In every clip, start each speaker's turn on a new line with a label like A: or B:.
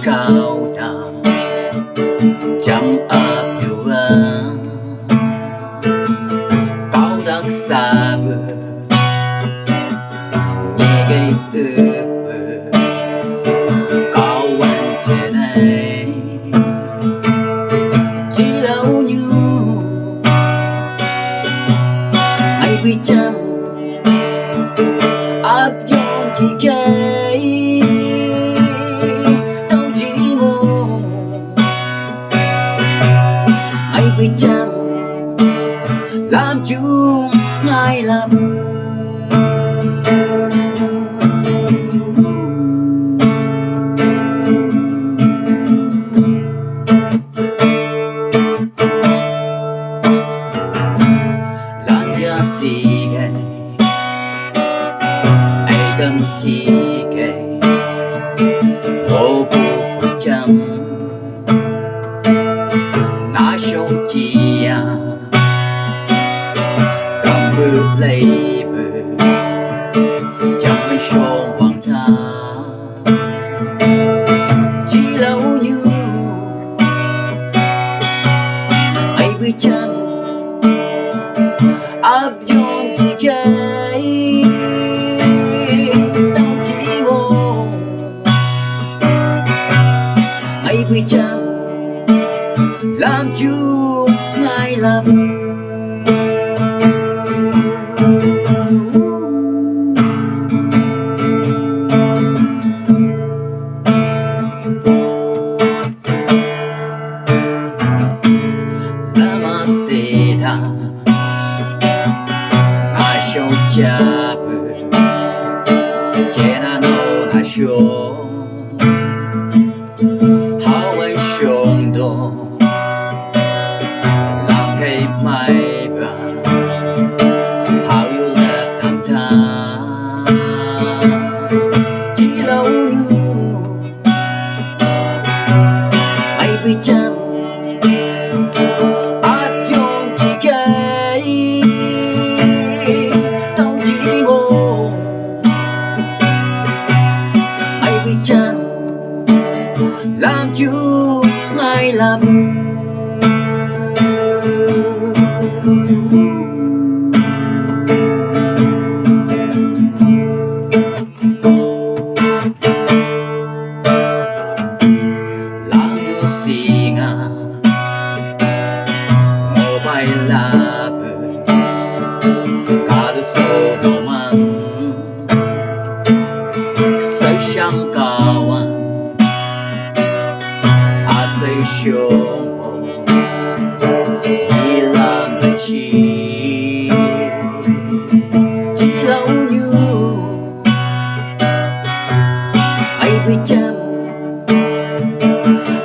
A: cao ta chẳng áp được cao đặc xa bờ nhẹ gây ước cao quan trên này chỉ đâu như ai bị chăm áp dụng thì cái đâu chỉ một ai bị chăm làm chúng ai làm sige ai đâm sige ô bu chăm ta sâu chia cầm bước lấy bờ chẳng mấy sông hoàng tha chỉ lâu như ai biết chăng áp dụng thì cái đâu chỉ một ai biết chăng làm chú ai làm lama seda Chabu Jena no na sho How I shong do Lang kay mai ba How you left them ta Chỉ lâu như ai bị chăm áp dụng thì cái làm chú ai làm làm yêu xì ngà ngô bay là bờ cả đứa sâu đồ mặn say sắm kawan Sông đi làm đại chi chỉ lâu như ai biết chăng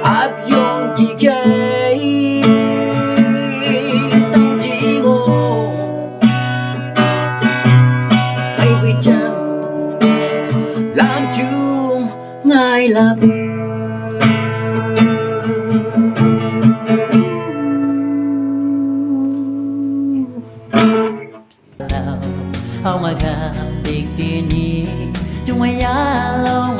A: áp dụng chỉ cái đâu chỉ một ai biết chăng làm chúng ai làm
B: How my God, big dini, chung mày ya lâu